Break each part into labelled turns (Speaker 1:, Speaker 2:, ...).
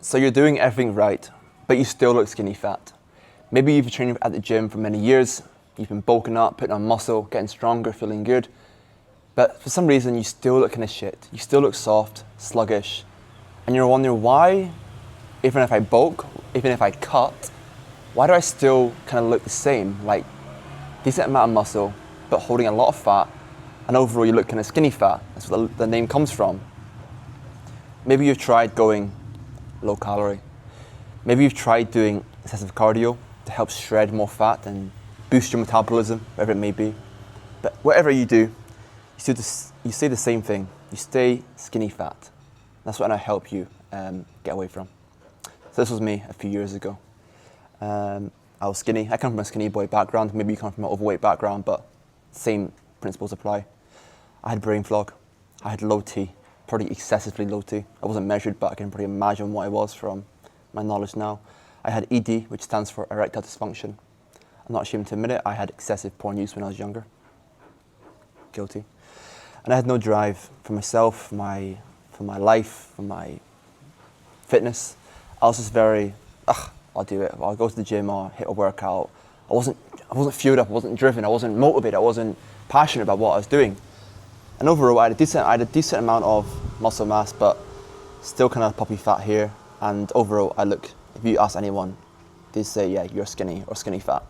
Speaker 1: So you're doing everything right, but you still look skinny fat. Maybe you've been training at the gym for many years, you've been bulking up, putting on muscle, getting stronger, feeling good, but for some reason you still look kind of shit. You still look soft, sluggish, and you're wondering why, even if I bulk, even if I cut, why do I still kind of look the same? Like decent amount of muscle, but holding a lot of fat, and overall you look kind of skinny fat. That's where the name comes from. Maybe you've tried going low calorie. Maybe you've tried doing excessive cardio to help shred more fat and boost your metabolism, whatever it may be. But whatever you do, you stay the same thing. You stay skinny fat. That's what I help you get away from. So this was me a few years ago. I was skinny. I come from a skinny boy background. Maybe you come from an overweight background, but same principles apply. I had brain fog. I had low T, probably excessively low T. I wasn't measured, but I can pretty imagine what it was from my knowledge now. I had ED, which stands for erectile dysfunction. I'm not ashamed to admit it. I had excessive porn use when I was younger. Guilty. And I had no drive for myself, for my life, for my fitness. I was just very, I'll do it. I'll go to the gym or hit a workout. I wasn't fueled up. I wasn't driven. I wasn't motivated. I wasn't passionate about what I was doing. And overall, I had a decent amount of muscle mass, but still kind of puppy fat here. And overall, if you ask anyone, they say, yeah, you're skinny or skinny fat.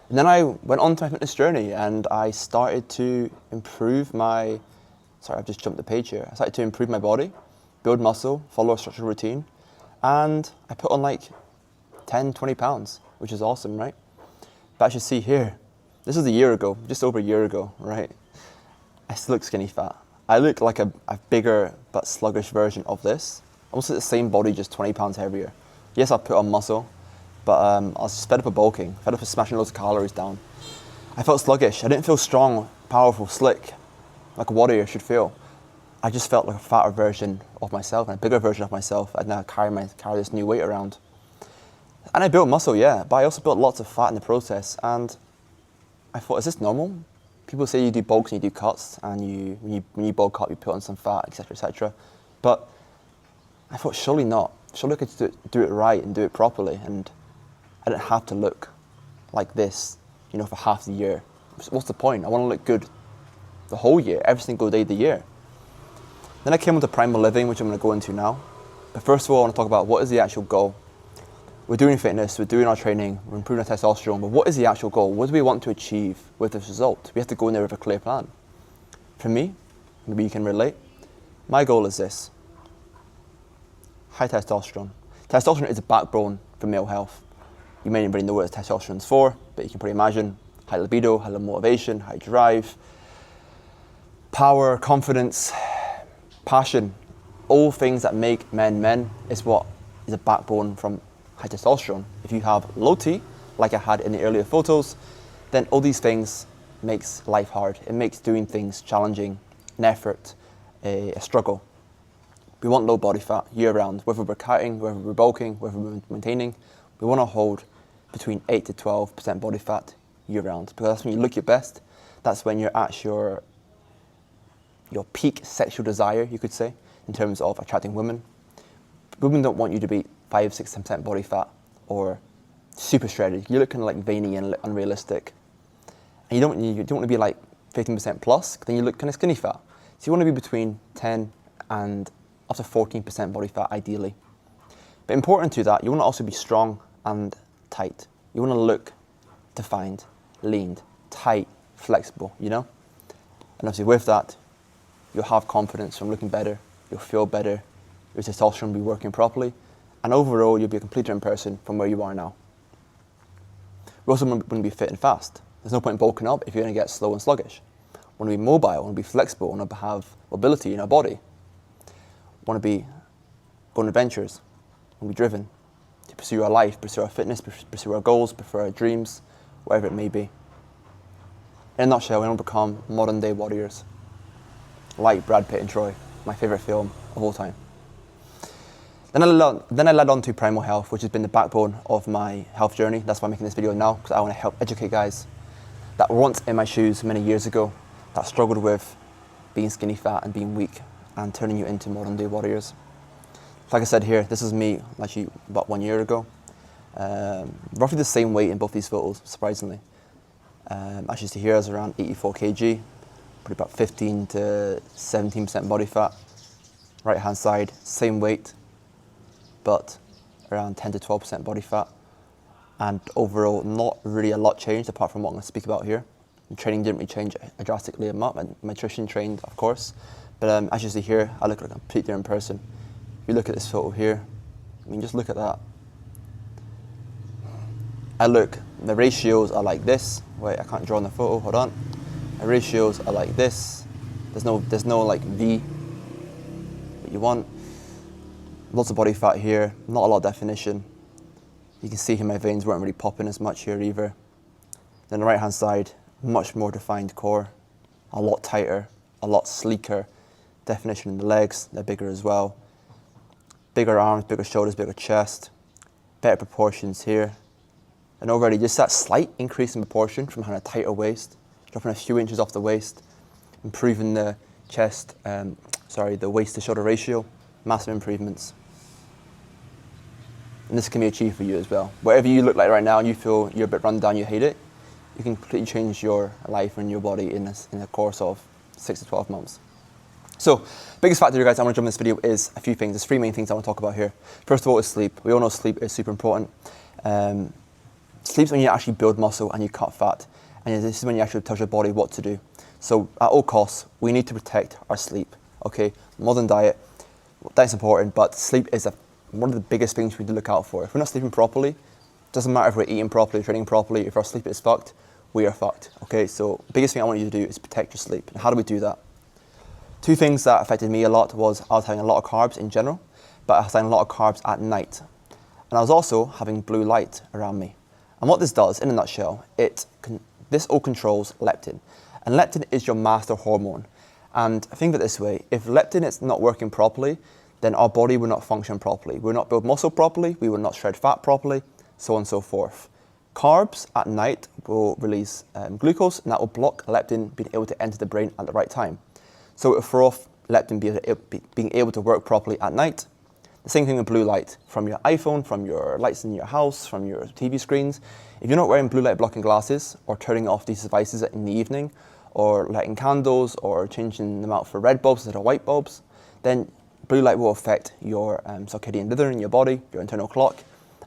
Speaker 1: And then I went on to my fitness journey and I started to improve I've just jumped the page here. I started to improve my body, build muscle, follow a structured routine. And I put on like 10, 20 pounds, which is awesome, right? But as you see here, this is a year ago, just over a year ago, right? I still look skinny fat. I look like a bigger but sluggish version of this. Almost like the same body, just 20 pounds heavier. Yes, I put on muscle, but I was just fed up with bulking, fed up with smashing loads of calories down. I felt sluggish. I didn't feel strong, powerful, slick, like a warrior should feel. I just felt like a fatter version of myself and a bigger version of myself. I'd now carry this new weight around. And I built muscle, yeah, but I also built lots of fat in the process. And I thought, is this normal? People say you do bulks and you do cuts, and when you bulk up, you put on some fat, etc., etc. But I thought, surely not. Surely I could do it right and do it properly, and I didn't have to look like this, for half the year. What's the point? I want to look good the whole year, every single day of the year. Then I came onto primal living, which I'm going to go into now. But first of all, I want to talk about what is the actual goal. We're doing fitness, we're doing our training, we're improving our testosterone, but what is the actual goal? What do we want to achieve with this result? We have to go in there with a clear plan. For me, maybe you can relate, my goal is this: high testosterone. Testosterone is a backbone for male health. You may not really know what testosterone is for, but you can pretty imagine high libido, high motivation, high drive, power, confidence, passion, all things that make men men is what is a backbone from high testosterone. If you have low T, like I had in the earlier photos, then all these things makes life hard. It makes doing things challenging, an effort, a struggle. We want low body fat year round, whether we're cutting, whether we're bulking, whether we're maintaining. We want to hold between 8 to 12% body fat year round, because that's when you look your best. That's when you're at your peak sexual desire, you could say, in terms of attracting women. Women don't want you to be 5, 6, 10% body fat or super shredded. You look kind of like veiny and unrealistic. And you don't want to be like 15% plus, then you look kind of skinny fat. So you want to be between 10 and up to 14% body fat, ideally. But important to that, you want to also be strong and tight. You want to look defined, lean, tight, flexible, And obviously with that, you'll have confidence from looking better, you'll feel better, your testosterone will be working properly, and overall you'll be a completely different person from where you are now. We also want to be fit and fast. There's no point in bulking up if you're going to get slow and sluggish. We want to be mobile, we want to be flexible, we want to have mobility in our body. We want to be going on adventures, we want to be driven to pursue our life, pursue our fitness, pursue our goals, pursue our dreams, whatever it may be. In a nutshell, we want to become modern day warriors, like Brad Pitt and Troy, my favourite film of all time. Then I led on to Primal Health, which has been the backbone of my health journey. That's why I'm making this video now, because I want to help educate guys that were once in my shoes many years ago, that struggled with being skinny fat and being weak, and turning you into modern day warriors. Like I said here, this is me actually about 1 year ago. Roughly the same weight in both these photos, surprisingly. As you see here, I was around 84 kg, probably about 15 to 17% body fat. Right hand side, same weight, but around 10 to 12% body fat. And overall, not really a lot changed apart from what I'm going to speak about here. The training didn't really change drastically a lot. My nutrition trained, of course. But as you see here, I look like a completely different person. If you look at this photo here, I mean, just look at that. The ratios are like this. Wait, I can't draw on the photo, hold on. The ratios are like this. There's no like V that you want. Lots of body fat here, not a lot of definition. You can see here my veins weren't really popping as much here either. Then the right hand side, much more defined core, a lot tighter, a lot sleeker. Definition in the legs, they're bigger as well. Bigger arms, bigger shoulders, bigger chest. Better proportions here. And already just that slight increase in proportion from having a tighter waist, dropping a few inches off the waist, improving the the waist to shoulder ratio, massive improvements. And this can be achieved for you as well. Whatever you look like right now and you feel you're a bit run down, you hate it, you can completely change your life and your body in the course of 6 to 12 months. So, biggest factor, you guys, I want to jump in this video is a few things. There's three main things I want to talk about here. First of all is sleep. We all know sleep is super important. Sleep's when you actually build muscle and you cut fat. And this is when you actually tell your body what to do. So at all costs, we need to protect our sleep. Okay, modern diet, that's important, but sleep is one of the biggest things we need to look out for. If we're not sleeping properly, doesn't matter if we're eating properly, training properly, if our sleep is fucked, we are fucked. Okay, so biggest thing I want you to do is protect your sleep. And how do we do that? Two things that affected me a lot was I was having a lot of carbs in general, but I was having a lot of carbs at night. And I was also having blue light around me. And what this does, in a nutshell, this all controls leptin. And leptin is your master hormone. And think of it this way, if leptin is not working properly, then our body will not function properly. We will not build muscle properly, we will not shred fat properly, so on and so forth. Carbs at night will release glucose, and that will block leptin being able to enter the brain at the right time. So it will throw off leptin being able to work properly at night. The same thing with blue light from your iPhone, from your lights in your house, from your TV screens. If you're not wearing blue light blocking glasses or turning off these devices in the evening, or lighting candles, or changing them out for red bulbs instead of white bulbs, then blue light will affect your circadian rhythm in your body, your internal clock,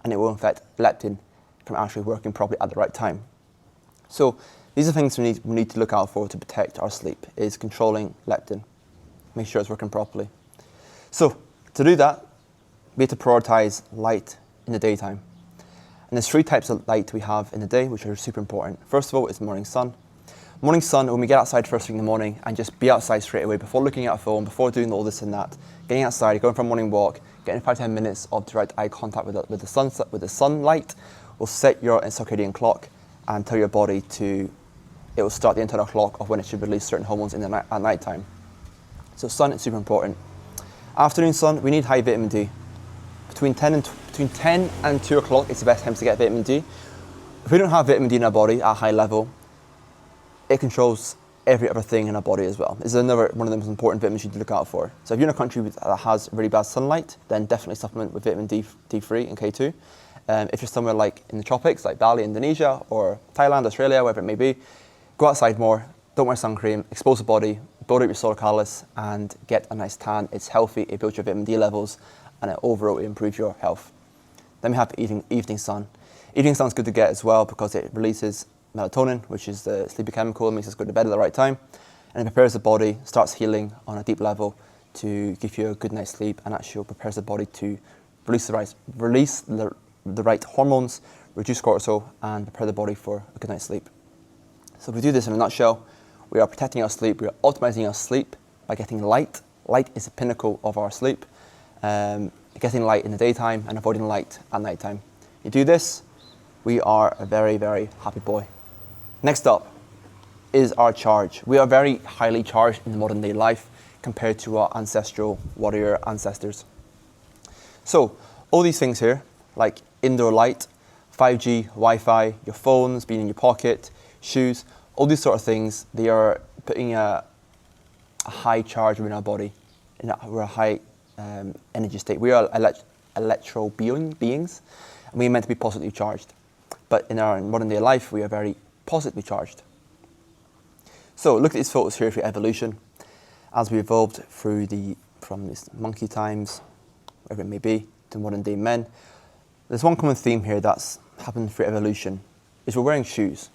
Speaker 1: and it will affect leptin from actually working properly at the right time. So these are things we need to look out for to protect our sleep, is controlling leptin. Make sure it's working properly. So to do that, we have to prioritize light in the daytime. And there's three types of light we have in the day, which are super important. First of all is morning sun. Morning sun, when we get outside first thing in the morning and just be outside straight away before looking at a phone, before doing all this and that, getting outside, going for a morning walk, getting 5-10 minutes of direct eye contact with the sunlight will set your circadian clock and tell your body it will start the internal clock of when it should release certain hormones at night time. So sun is super important. Afternoon sun, we need high vitamin D. Between 10 and 2 o'clock, it's the best time to get vitamin D. If we don't have vitamin D in our body at a high level, it controls every other thing in our body as well. It's another one of the most important vitamins you need to look out for. So if you're in a country that has really bad sunlight, then definitely supplement with vitamin D3 and K2. If you're somewhere like in the tropics, like Bali, Indonesia, or Thailand, Australia, wherever it may be, go outside more, don't wear sun cream, expose the body, build up your solar callus, and get a nice tan. It's healthy, it builds your vitamin D levels, and it overall improves your health. Then we have evening sun. Evening sun is good to get as well because it releases melatonin, which is the sleepy chemical, makes us go to bed at the right time, and it prepares the body, starts healing on a deep level to give you a good night's sleep, and actually prepares the body to release the right hormones, reduce cortisol, and prepare the body for a good night's sleep. So if we do this in a nutshell, we are protecting our sleep, we are optimizing our sleep by getting light. Light is the pinnacle of our sleep. Getting light in the daytime and avoiding light at nighttime. You do this, we are a very, very happy boy. Next up is our charge. We are very highly charged in the modern day life compared to our ancestral warrior ancestors. So all these things here, like indoor light, 5G, Wi-Fi, your phones being in your pocket, shoes, all these sort of things, they are putting a high charge in our body. We're a high energy state. We are electro beings, and we are meant to be positively charged. But in our modern day life, we are very positively charged. So look at these photos here for evolution. As we evolved from these monkey times, whatever it may be, to modern day men, there's one common theme here that's happened through evolution, is we're wearing shoes.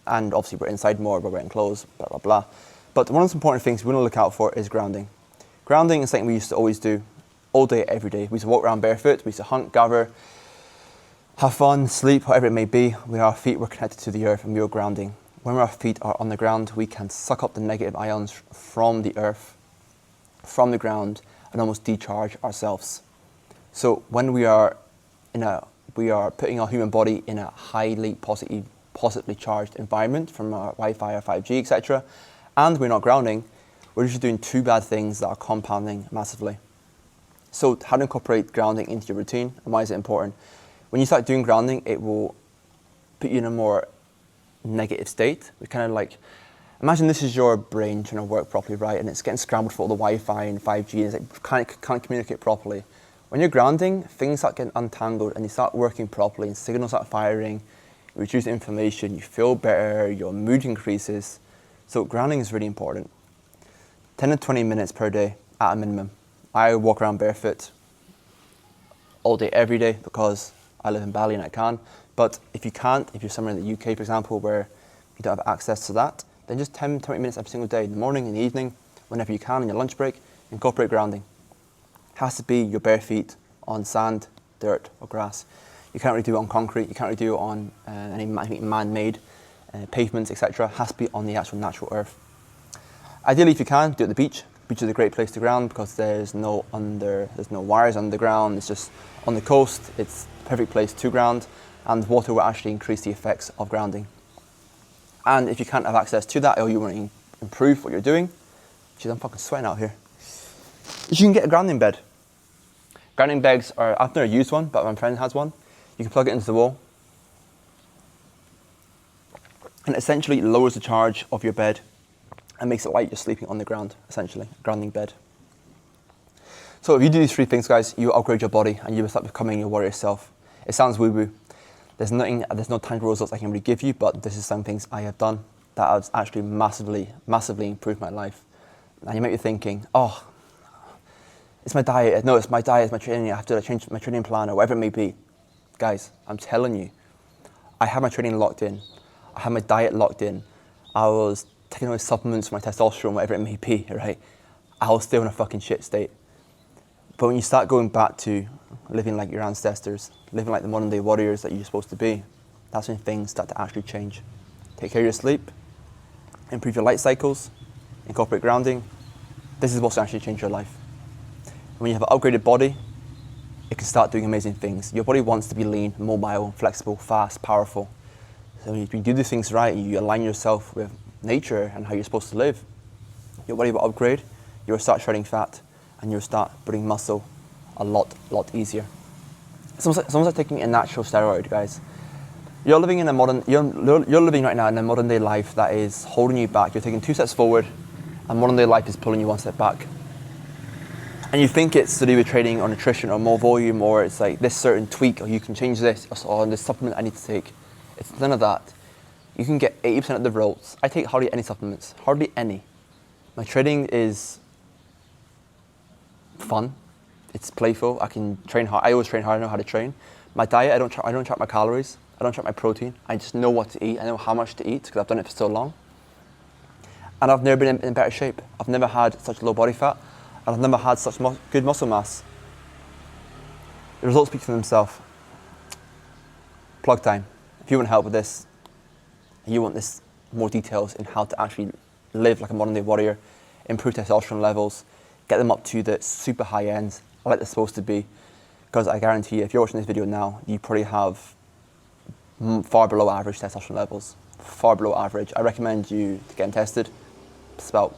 Speaker 1: And obviously we're inside more, we're wearing clothes, blah, blah, blah. But one of the important things we want to look out for is grounding. Grounding is something we used to always do all day, every day. We used to walk around barefoot, we used to hunt, gather, have fun, sleep, whatever it may be. Our feet were connected to the earth and we were grounding. When our feet are on the ground, we can suck up the negative ions from the earth, from the ground, and almost decharge ourselves. So when we are putting our human body in a highly positively charged environment from our Wi-Fi or 5G, etc., and we're not grounding, we're just doing two bad things that are compounding massively. So how to incorporate grounding into your routine, and why is it important? When you start doing grounding, it will put you in a more negative state. We kind of like, imagine this is your brain trying to work properly, right? And it's getting scrambled for all the Wi-Fi and 5G, and it can't communicate properly. When you're grounding, things start getting untangled and you start working properly and signals start firing, you reduce inflammation, you feel better, your mood increases. So grounding is really important. 10 to 20 minutes per day at a minimum. I walk around barefoot all day, every day, because I live in Bali and I can. But if you can't, if you're somewhere in the UK, for example, where you don't have access to that, then just 10, 20 minutes every single day, in the morning, in the evening, whenever you can, in your lunch break, incorporate grounding. It has to be your bare feet on sand, dirt, or grass. You can't really do it on concrete, you can't really do it on any man-made pavements, etc. It has to be on the actual natural earth. Ideally, if you can, do it at the beach. The beach is a great place to ground because there's no wires under the ground, it's just on the coast, it's the perfect place to ground, and water will actually increase the effects of grounding. And if you can't have access to that, or you want to improve what you're doing, geez, I'm fucking sweating out here, you can get a grounding bed. Grounding beds are, I've never used one, but my friend has one. You can plug it into the wall, and it essentially lowers the charge of your bed and makes it like you're sleeping on the ground, essentially, a grounding bed. So if you do these three things, guys, you upgrade your body and you will start becoming your warrior self. It sounds woo-woo. There's no tangible results I can really give you, but this is some things I have done that has actually massively improved my life. And you might be thinking, oh, it's my diet. No, it's my diet, it's my training. I have to change my training plan or whatever it may be. Guys, I'm telling you, I have my training locked in. I have my diet locked in. I was taking away supplements for my testosterone, whatever it may be, right? I was still in a fucking shit state. But when you start going back to living like your ancestors, living like the modern day warriors that you're supposed to be, that's when things start to actually change. Take care of your sleep, improve your light cycles, incorporate grounding. This is what's actually change your life. When you have an upgraded body, it can start doing amazing things. Your body wants to be lean, mobile, flexible, fast, powerful. So when you do these things right, you align yourself with nature and how you're supposed to live, your body will upgrade, you'll start shredding fat, and you'll start building muscle a lot easier. It's almost like taking a natural steroid, guys. You're living right now in a modern day life that is holding you back. You're taking 2 steps forward, and modern day life is pulling you 1 step back. And you think it's to do with training or nutrition or more volume, or it's like this certain tweak, or you can change this, or this supplement I need to take. It's none of that. You can get 80% of the results. I take hardly any supplements, hardly any. My training is fun. It's playful. I can train hard. I always train hard. I know how to train. My diet, I don't track my calories. I don't track my protein. I just know what to eat. I know how much to eat because I've done it for so long. And I've never been in better shape. I've never had such low body fat. And I've never had such good muscle mass. The results speak for themselves. Plug time. If you want help with this, and you want more details in how to actually live like a modern day warrior, improve testosterone levels, get them up to the super high ends, like they're supposed to be, because I guarantee you, if you're watching this video now, you probably have far below average testosterone levels, far below average. I recommend you to get them tested. It's about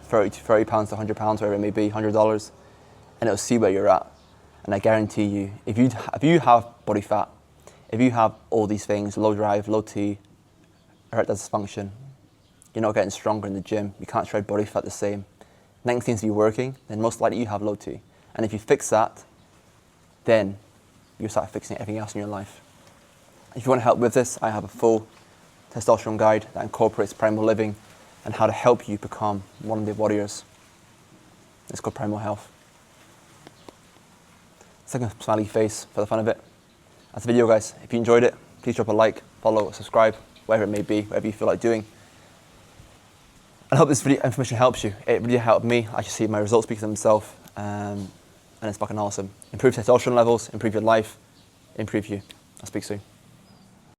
Speaker 1: £30 to £100, whatever it may be, $100, and it'll see where you're at. And I guarantee you, if you have body fat, if you have all these things, low drive, low T, erectile dysfunction, you're not getting stronger in the gym, you can't shred body fat the same, nothing seems to be working, then most likely you have low T. And if you fix that, then you start fixing everything else in your life. If you want help with this, I have a full testosterone guide that incorporates primal living and how to help you become one of the warriors. It's called Primal Health. Second smiley face for the fun of it. That's the video, guys. If you enjoyed it, please drop a like, follow, subscribe, whatever it may be, whatever you feel like doing. I hope this video information helps you. It really helped me. I should see my results speak for themselves, and it's fucking awesome. Improve testosterone levels, improve your life, improve you. I'll speak soon.